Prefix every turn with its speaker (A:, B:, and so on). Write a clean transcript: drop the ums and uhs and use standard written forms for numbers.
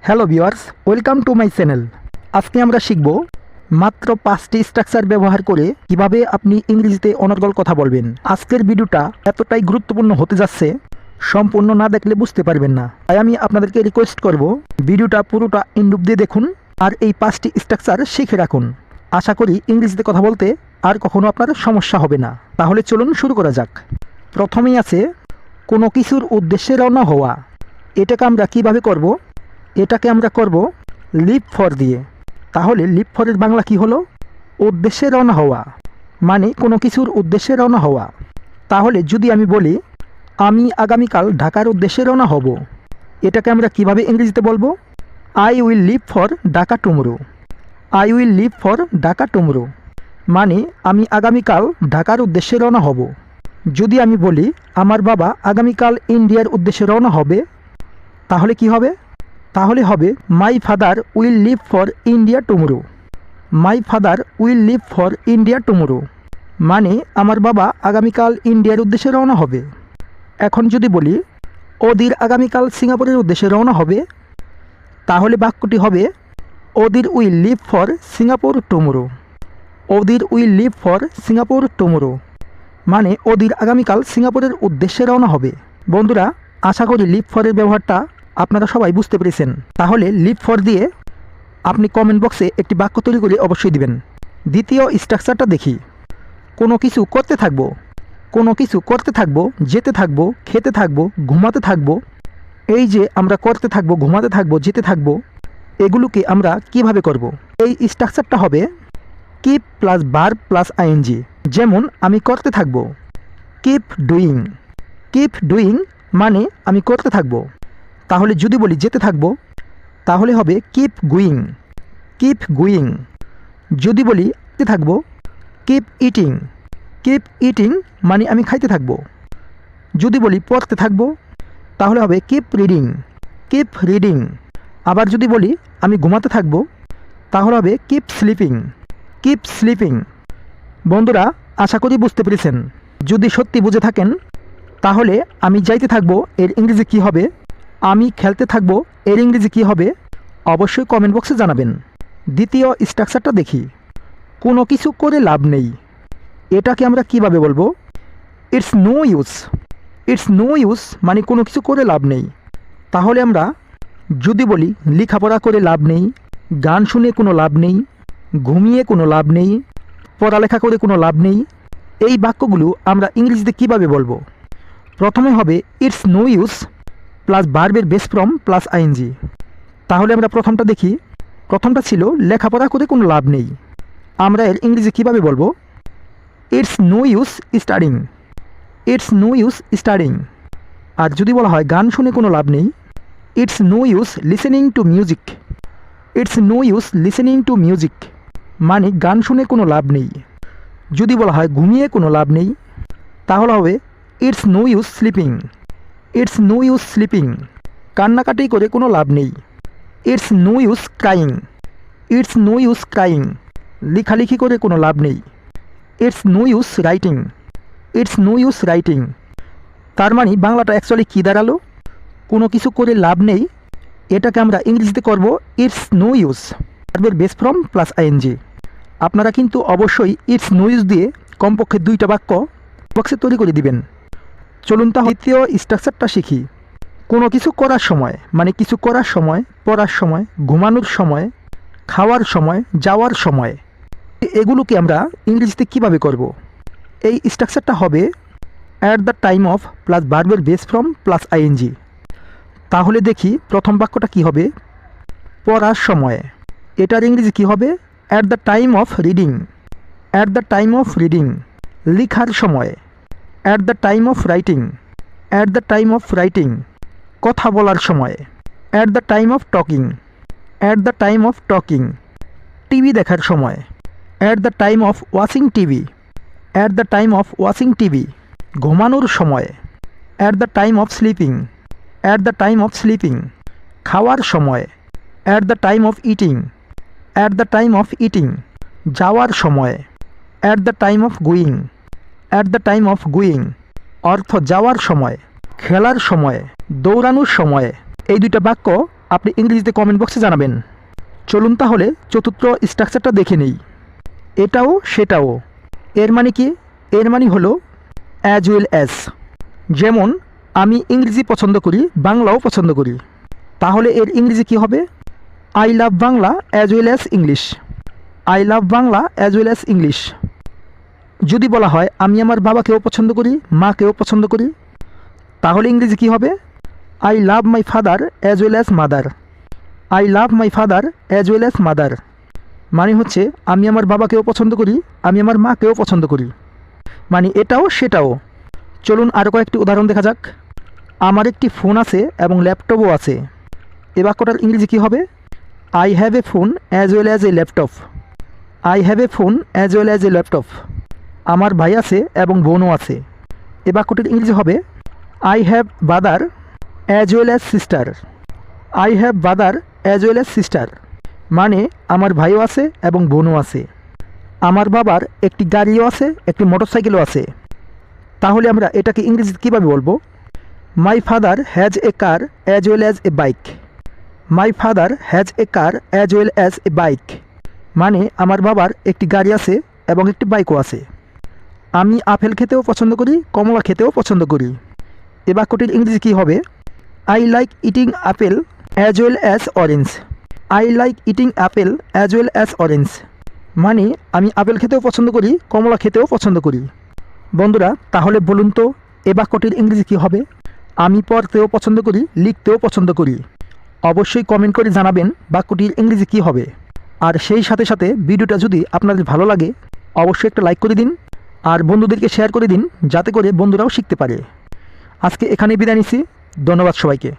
A: Hello viewers, welcome to my channel. আজকে আমরা শিখব মাত্র 5টি স্ট্রাকচার ব্যবহার করে কিভাবে আপনি ইংরেজিতে অনর্গল কথা বলবেন। আজকের ভিডিওটা এতটাই গুরুত্বপূর্ণ হতে যাচ্ছে, সম্পূর্ণ না দেখলে বুঝতে পারবেন না। তাই আমি আপনাদেরকে রিকোয়েস্ট করব ভিডিওটা পুরোটা ইনডুপ দিয়ে দেখুন আর এই 5টি স্ট্রাকচার শিখে রাখুন। আশা করি ইংরেজিতে কথা বলতে আর কখনো আপনার সমস্যা হবে না। তাহলে চলুন শুরু করা যাক। প্রথমেই আছে কোনো কিছুর উদ্দেশ্যে রওনা হওয়া। এটাকে আমরা কিভাবে করব? এটাকে আমরা করব লিভ ফর দিয়ে। তাহলে লিভ ফরের বাংলা কি হলো? উদ্দেশ্যে রওনা হওয়া, মানে কোনো কিছুর উদ্দেশ্যে রওনা হওয়া। তাহলে যদি আমি বলি আমি আগামীকাল ঢাকার উদ্দেশ্যে রওনা হব, এটাকে আমরা কিভাবে ইংরেজিতে বলবো? I will leave for Dhaka tomorrow. I will leave for Dhaka tomorrow, মানে আমি আগামীকাল ঢাকার উদ্দেশ্যে রওনা হব। যদি আমি বলি আমার বাবা আগামীকাল ইন্ডিয়ার উদ্দেশ্যে রওনা হবে, তাহলে কি হবে? তাহলে হবে my father will leave for India tomorrow. My father will leave for India tomorrow, মানে আমার বাবা আগামীকাল ইন্ডিয়ার উদ্দেশ্যে রওনা হবে। এখন যদি বলি ওদির আগামীকাল সিঙ্গাপুরের উদ্দেশ্যে রওনা হবে, তাহলে বাক্যটি হবে ওদির will leave for Singapore tomorrow. ওদির will leave for Singapore tomorrow, মানে ওদির আগামীকাল সিঙ্গাপুরের উদ্দেশ্যে রওনা হবে। বন্ধুরা, আশা করি লিভ ফরের ব্যবহারটা আপনারা সবাই বুঝতে পেরেছেন। তাহলে লিভ ফর দিয়ে আপনি কমেন্ট বক্সে একটি বাক্য তৈরি করে অবশ্যই দিবেন। দ্বিতীয় স্ট্রাকচারটা দেখি। কোনো কিছু করতে থাকবো, কোনো কিছু করতে থাকবো, যেতে থাকবো, খেতে থাকবো, ঘুমাতে থাকবো। এই যে আমরা করতে থাকবো, ঘুমাতে থাকবো, যেতে থাকবো, এগুলোকে আমরা কিভাবে করব? এই স্ট্রাকচারটা হবে keep plus verb plus ING. যেমন আমি করতে থাকবো, কিপ ডুইং। কিপ ডুইং মানে আমি করতে থাকবো। তাহলে যদি বলি যেতে থাকবো, তাহলে হবে কিপ গুইং। Keep going. যদি বলি খেতে থাকবো, কিপ ইটিং। কিপ ইটিং মানে আমি খাইতে থাকবো। যদি বলি পড়তে থাকবো, তাহলে হবে কিপ রিডিং। Keep reading. আবার যদি বলি আমি ঘুমাতে থাকবো, তাহলে হবে কিপ স্লিপিং। Keep sleeping. বন্ধুরা, আশা করি বুঝতে পেরেছেন। যদি সত্যি বুঝে থাকেন, তাহলে আমি যাইতে থাকবো এর ইংরেজি কী হবে, আমি খেলতে থাকবো এর ইংরেজি কী হবে, অবশ্যই কমেন্ট বক্সে জানাবেন। দ্বিতীয় স্ট্রাকচারটা দেখি। কোনো কিছু করে লাভ নেই, এটাকে আমরা কিভাবে বলবো? It's no use. It's no use মানে কোনো কিছু করে লাভ নেই। তাহলে আমরা যদি বলি লেখাপড়া করে লাভ নেই, গান শুনে কোনো লাভ নেই, ঘুমিয়ে কোনো লাভ নেই, পড়ালেখা করে কোনো লাভ নেই, এই বাক্যগুলো আমরা ইংরেজিতে কিভাবে বলবো? প্রথমে হবে ইটস নো ইউজ প্লাস ভার্বের বেস ফর্ম প্লাস আইএনজি। তাহলে আমরা প্রথমটা দেখি। প্রথমটা ছিল লেখাপড়া করে কোনো লাভ নেই। আমরা এর ইংরেজি কীভাবে বলবো? It's no use studying. It's no use studying. আর যদি বলা হয় গান শুনে কোনো লাভ নেই, it's no use listening to music. It's no use listening to music, মানে গান শুনে কোনো লাভ নেই। যদি বলা হয় ঘুমিয়ে কোনো লাভ নেই, তাহলে হবে it's no use sleeping. It's no use sleeping. কান্নাকাটি করে কোনো লাভ নেই। It's no use crying. It's no use crying. লেখালেখি করে কোনো লাভ নেই। It's no use writing. It's no use writing. তার মানে বাংলাটা অ্যাকচুয়ালি কী দাঁড়ালো? কোনো কিছু করে লাভ নেই, এটাকে আমরা ইংরেজিতে করব ইটস নো ইউজ, ভার্বের বেস ফর্ম প্লাস আইএনজি। আপনারা কিন্তু অবশ্যই ইটস নো ইউজ দিয়ে কমপক্ষে 2টা বাক্য বক্সে তৈরি করে দিবেন। চলুন তাহলে দ্বিতীয় স্ট্রাকচারটা শিখি। কোনো কিছু করার সময়, মানে কিছু করার সময়, পড়ার সময়, ঘুমানোর সময়, খাওয়ার সময়, যাওয়ার সময়, এগুলোকে আমরা ইংরেজিতে কিভাবে করব? এই স্ট্রাকচারটা হবে at the time of plus ভার্বের বেস ফর্ম প্লাস আইএনজি। তাহলে দেখি প্রথম বাক্যটা কি হবে? পড়ার সময়। এটার ইংরেজি কী হবে? At the time of reading. At the time of reading. লেখার সময়। At the time of writing. At the time of writing. কথা বলার সময়। At the time of talking. At the time of talking. TV দেখার সময়। At the time of watching TV. At the time of watching TV. ঘুমানোর সময়। At the time of sleeping. At the time of sleeping. খাওয়ার সময়। At the time of eating. At the time of eating. যাওয়ার সময়। At the time of going. At the time of going. অর্থ যাওয়ার সময়, খেলার সময়, দৌড়ানোর সময়। এই 2টা বাক্য আপনি ইংরেজিতে কমেন্ট বক্সে জানাবেন। চলুন তাহলে চতুর্থ স্ট্রাকচারটা দেখে নেই। এটাও সেটাও এর মানে কি? এর মানে হলো অ্যাজ ওয়েল অ্যাজ। যেমন আমি ইংরেজি পছন্দ করি, বাংলাও পছন্দ করি, তাহলে এর ইংরেজি কি হবে? I love Bangla as well as English. I love Bangla as well as English. যদি বলা হয় আমি আমার বাবাকেও পছন্দ করি, মাকেও পছন্দ করি, তাহলে ইংরেজি কি হবে? I love my father as well as mother. I love my father as well as mother মানে হচ্ছে আমি আমার বাবাকেও পছন্দ করি, আমি আমার মাকেও পছন্দ করি, মানে এটাও সেটাও। চলুন আরও কয়েকটি উদাহরণ দেখা যাক। আমার একটি ফোন আছে এবং ল্যাপটপও আছে। এ বাক্যটার ইংরেজি কী হবে? I have a phone as well as a laptop. I have a phone as well as a laptop. আমার ভাই আছে এবং বোনও আছে। এ বাক্যটির ইংরেজি হবে I have brother as well as sister. I have brother as well as sister মানে আমার ভাইও আছে এবং বোনও আছে। আমার বাবার একটি গাড়িও আছে, একটি মোটরসাইকেলও আছে, তাহলে আমরা এটাকে ইংরেজিতে কীভাবে বলবো? My father has a car as well as a bike. My father has a car as well as a bike মানে আমার বাবার একটি গাড়ি আছে এবং একটি বাইকও আছে। আমি আপেল খেতেও পছন্দ করি, কমলা খেতেও পছন্দ করি। এ বাক্যটির ইংরেজি কী হবে? I like eating apple as well as orange. I like eating apple as well as orange মানে আমি আপেল খেতেও পছন্দ করি, কমলা খেতেও পছন্দ করি। বন্ধুরা তাহলে বলুন তো এ বাক্যটির ইংরেজি কী হবে? আমি পড়তেও পছন্দ করি, লিখতেও পছন্দ করি। অবশ্যই কমেন্ট করে জানাবেন বাক্যটির ইংরেজি কী হবে। আর সেই সাথে সাথে ভিডিওটা যদি আপনাদের ভালো লাগে অবশ্যই একটা লাইক করে দিন আর বন্ধুদেরকে শেয়ার করে দিন, যাতে করে বন্ধুরাও শিখতে পারে। আজকে এখানেই বিদায় নিচ্ছি। ধন্যবাদ সবাইকে।